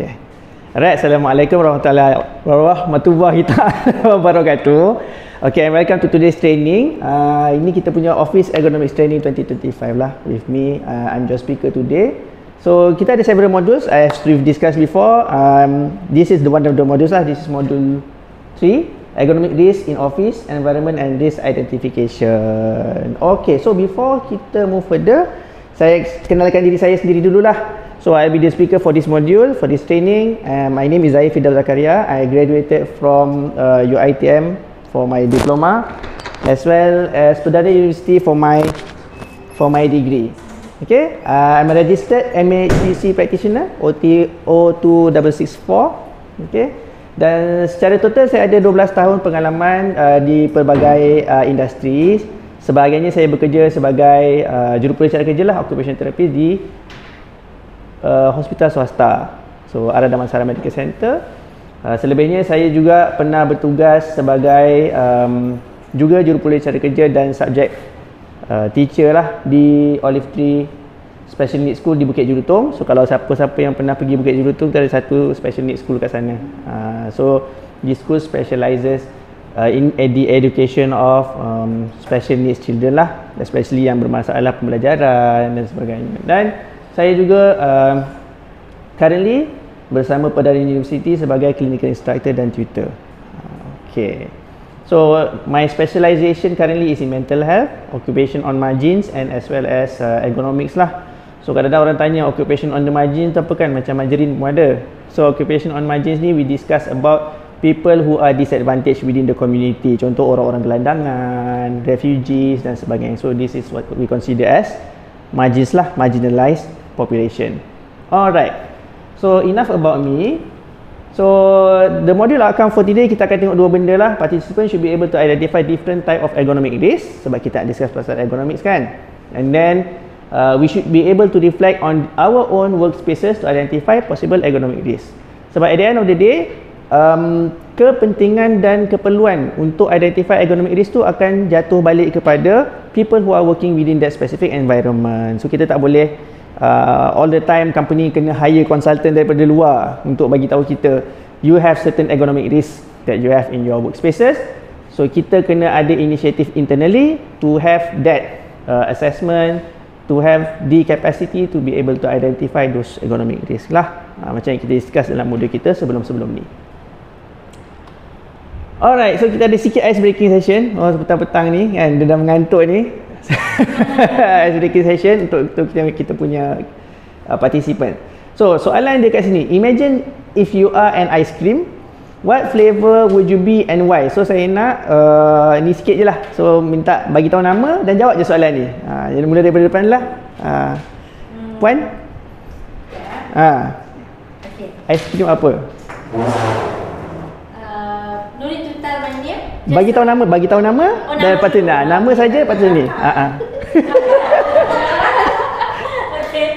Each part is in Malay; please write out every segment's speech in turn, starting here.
Okay. Alright, Assalamualaikum warahmatullahi wabarakatuh. Okay, and welcome to today's training. Ini kita punya Office Ergonomics Training 2025 lah. With me, I'm your speaker today. So, kita ada several modules as we've discussed before. This is the one of the modules lah. This is module 3, Ergonomic Risk in Office Environment and Risk Identification. Okay, so before kita move further, saya kenalkan diri saya sendiri dululah. So I'll be the speaker for this module, for this training. My name is Zaid Fidal Zakaria. I graduated from UiTM for my diploma, as well as Perdana University for my degree. Okay, I'm a registered MACC practitioner, OT 02664. Okay, dan secara total saya ada 12 tahun pengalaman di pelbagai industri. Sebagainya saya bekerja sebagai juruperencana kerja lah, occupational therapist di hospital swasta. So Ara Damansara Medical Center. Selebihnya saya juga pernah bertugas sebagai juga juruperencana kerja dan subjek teacher lah di Olive Tree Special Needs School di Bukit Jelutong. So kalau siapa-siapa yang pernah pergi Bukit Jelutong, ada satu special needs school kat sana. So this school specializes in the education of special needs children lah, especially yang bermasalah pembelajaran dan sebagainya. Dan saya juga currently bersama Perdana University sebagai clinical instructor dan tutor. Okay. So my specialization currently is in mental health, occupation on margins and as well as ergonomics lah. So kadang-kadang orang tanya occupation on the margins tu apa kan, macam margarine pun ada. So occupation on margins ni we discuss about people who are disadvantaged within the community. Contoh orang-orang gelandangan, refugees dan sebagainya. So this is what we consider as margins lah, marginalized population. Alright, so enough about me. So the module outcome for today, kita akan tengok dua benda lah. Participants should be able to identify different type of ergonomic risk, sebab kita discuss pasal ergonomics kan. And then we should be able to reflect on our own workspaces to identify possible ergonomic risk. Sebab at the end of the day, kepentingan dan keperluan untuk identify ergonomic risk tu akan jatuh balik kepada people who are working within that specific environment. So kita tak boleh all the time company kena hire consultant daripada luar untuk bagi tahu kita you have certain ergonomic risk that you have in your workspaces. So kita kena ada initiative internally to have that assessment, to have the capacity to be able to identify those ergonomic risk lah. Macam yang kita discuss dalam modul kita sebelum-sebelum ni. Alright, so kita ada sikit ice breaking session. Petang-petang ni kan, dia dah mengantuk ni. Ice breaking session untuk kita punya participant. So soalan dia kat sini, imagine if you are an ice cream, what flavor would you be and why? So saya nak ni sikit je lah. So minta bagi tahu nama dan jawab je soalan ni. Jadi mula daripada depan lah. Puan? Ice cream apa? No need to tell my name. Bagi tahu nama dan lepas tu nama saja lepas tu ni. Okay.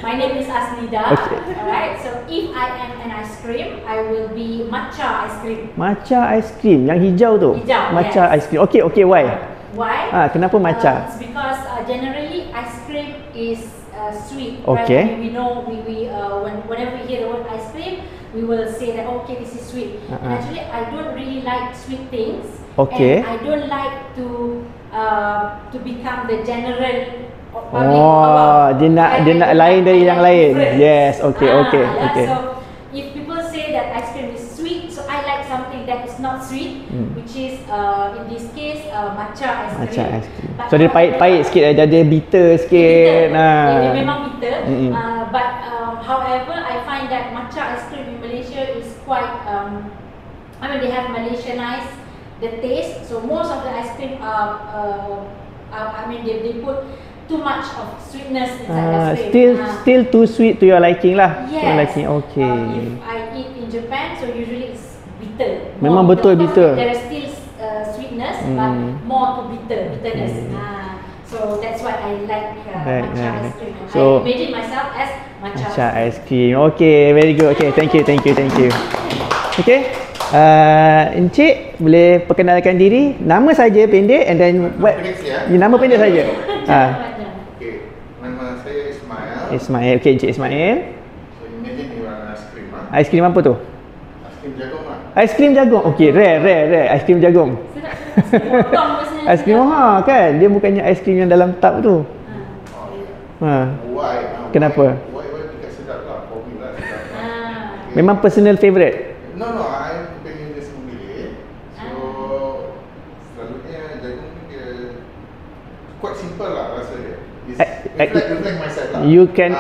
My name is Asnida. Okay. Alright. So if I am an ice cream, I will be matcha ice cream. Matcha ice cream yang hijau tu. Hijau. Matcha yes. ice cream. Okay, why? Why? Kenapa matcha? It's because generally ice cream is sweet. Okay. Right? We know whenever we hear the word ice cream, we will say that okay, this is sweet. And actually, I don't really like sweet things. Okay. And I don't like to become the general public. Dia nak lain dari yang lain. Different. Yes, okay. So if people say that ice cream is sweet, so I like something that is not sweet, which is in this case matcha ice cream. Matcha ice cream. So dia pahit sikit, dia bitter sikit. Dia memang bitter. But however, I find that matcha ice cream in Malaysia is quite they have Malaysianized the taste. So most of the ice cream they put too much of sweetness inside the ice cream. Still too sweet to your liking lah. Yes. To your liking. Okay. If I eat in Japan, so usually it's bitter. Memang betul bitter. There is still sweetness, but more to bitterness. So that's why I like matcha ice cream. So, I imagine myself as matcha ice cream. Okay, very good. Okay, thank you. Okay. Encik boleh perkenalkan diri, nama saja pendek and then nama pendek saja. Okay, nama saya Ismail. Ismail. Okay, Encik Ismail. So imagine you are an ice cream. Aiskrim apa tu? Aiskrim jagung lah. Aiskrim jagung. Okey, rare. Aiskrim jagung. Potong biasanya. Aiskrim kan? Dia bukannya aiskrim yang dalam tub tu. Ha. Why? Kenapa? Why dekat sedap lah. For me lah sedap. Okay. Memang personal favourite. No, I pengen dia sendiri. So, selalunya jagung ni dia quite simple lah rasa dia. It's reflect myself lah. You can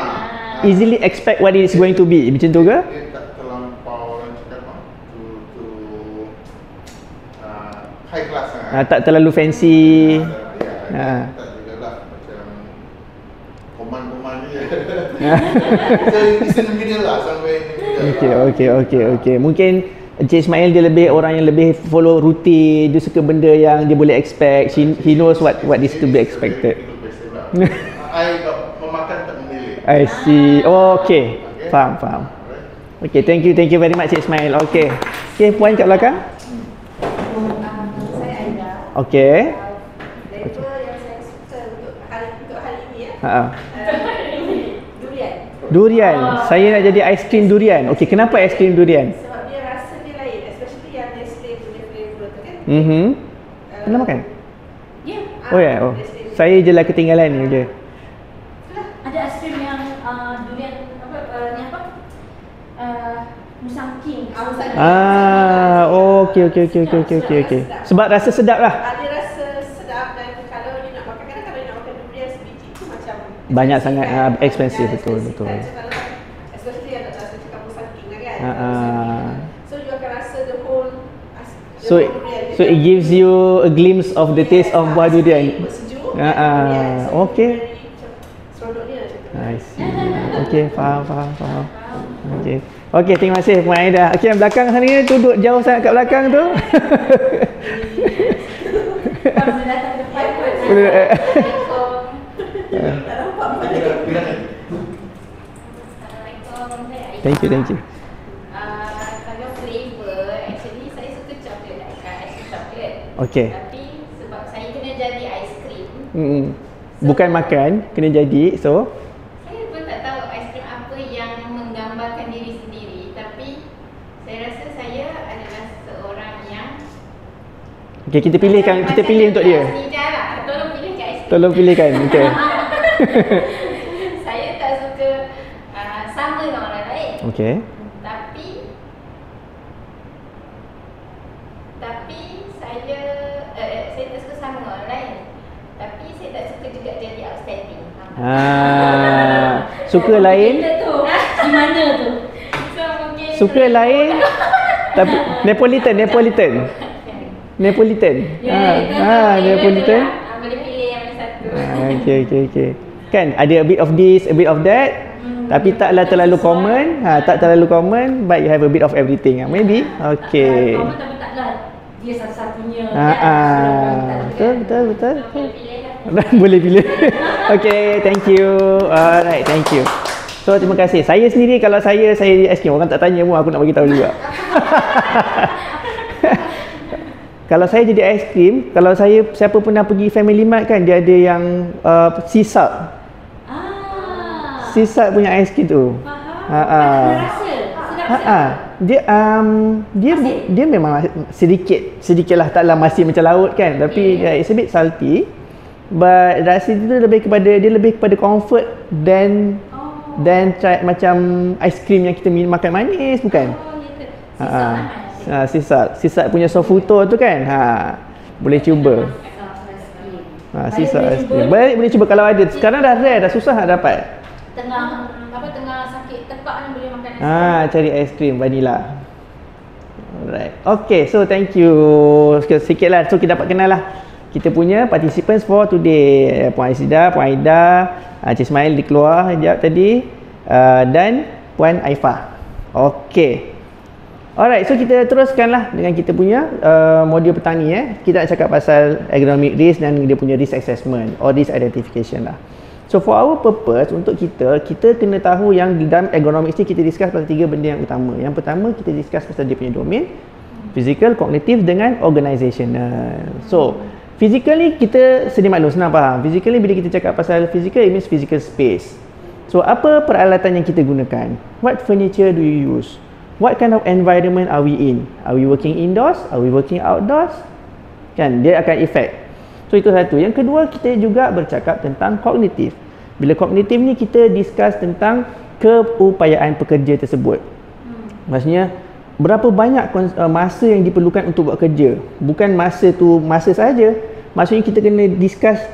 easily expect what it is going to be. Macam tu ke? Dia tak terlampau orang cakap high class lah. Tak terlalu fancy. Tak juga lah macam koman-koman je. So it's in the middle lah, somewhere in the middle. Okay. Mungkin Encik Ismail dia lebih orang yang lebih follow rutin. Dia suka benda yang dia boleh expect. He knows what is to be expected. I memakan tak memilih. I see. Okay. Faham. Okay, thank you very much Encik Ismail. Okay, puan kat belakang. Saya Aida. Okay. Flavor yang saya suka untuk hari ini Durian. Saya nak jadi aiskrim durian. Okay, kenapa aiskrim durian? Sebab dia rasa dia lain, especially yang Nestle punya flavor tu kan. Pernah makan? Ya. Oh ya. Saya je lah ketinggalan ni je. Ada aiskrim yang durian ni apa? Musang King. Okay. Sebab rasa sedap lah. Dia rasa sedap dan kalau dia nak makan, kadang kalau dia nak makan durian sebiji tu macam Banyak sangat expensive, betul. Especially yang nak rasa cakap Musang King lah kan. So you akan rasa the whole durian. So it gives you a glimpse of the taste of buah durian. Sejuk. Okay. Seronok dia macam tu. I see. Okay, faham. Okay, terima kasih Puan Aida. Okay, yang belakang sana ni duduk jauh sangat kat belakang tu. Kalau dia datang ke depan pun. Thank you. Kalau flavor, actually saya suka coklat, aiskrim coklat. Okay. Tapi sebab saya kena jadi aiskrim. Bukan makan, kena jadi. So Saya pun tak tahu aiskrim apa yang menggambarkan diri sendiri. Tapi saya rasa saya adalah seorang yang okay, kita pilih untuk dia. Nida lah. Tolong pilihkan aiskrim. Tolong pilihkan. Okay. Saya tak suka sama dengan orang lain. Okay. Tapi saya tak suka sama dengan orang lain. Tapi saya tak suka juga jadi outstanding. Suka lain. Kita tu di mana tu? So mungkin Suka lain. Tapi Neapolitan. Neapolitan. Boleh pilih yang mana satu. Okay. Kan ada a bit of this, a bit of that. Tapi taklah terlalu common. Tak terlalu common, but you have a bit of everything. Maybe. Okay. Kamu tapi taklah dia satu-satunya. Betul. Boleh pilih lah. Boleh pilih. Okay, thank you. Alright, thank you. So, terima kasih. Saya sendiri, kalau saya di aiskrim, orang tak tanya pun aku nak bagi tahu juga. Kalau saya jadi aiskrim, kalau siapa pernah pergi Family Mart kan, dia ada yang sisal. Sisal punya aiskrim tu. Rasa sedap. Dia memang sedikit lah, taklah masin macam laut kan, tapi it's a bit salty. But rasa dia lebih kepada comfort than macam aiskrim yang kita makan manis, bukan? Sisal punya sofuto tu kan. Boleh cuba. Sisal aiskrim. Boleh cuba kalau ada. Sekarang dah rare, dah susah nak dapat. Tengah sakit tekak ni boleh makan cari aiskrim vanilla. Alright. Okay, so thank you. Sikit lah. So kita dapat kenal lah kita punya participants for today. Puan Aida, Encik Ismail dikeluar sekejap tadi, dan Puan Aifah. Okay. Alright, so kita teruskanlah dengan kita punya modul petani. Kita nak cakap pasal agronomic risk dan dia punya risk assessment or risk identification lah. So for our purpose, untuk kita kena tahu yang di dalam agronomics ni kita discuss pasal 3 benda yang utama. Yang pertama, kita discuss pasal dia punya domain, physical, kognitif dengan organizational. So physical ni kita sedia maklum, senang faham. Physical ni bila kita cakap pasal physical, it means physical space. So apa peralatan yang kita gunakan? What furniture do you use? what kind of environment are we in? Are we working indoors? Are we working outdoors? Kan, dia akan effect. So itu satu. Yang kedua, kita juga bercakap tentang kognitif. Bila kognitif ni kita discuss tentang keupayaan pekerja tersebut. Maksudnya berapa banyak masa yang diperlukan untuk buat kerja. Bukan masa tu masa saja. Maksudnya kita kena discuss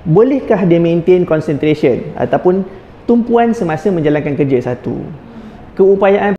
bolehkah dia maintain concentration ataupun tumpuan semasa menjalankan kerja satu. Keupayaan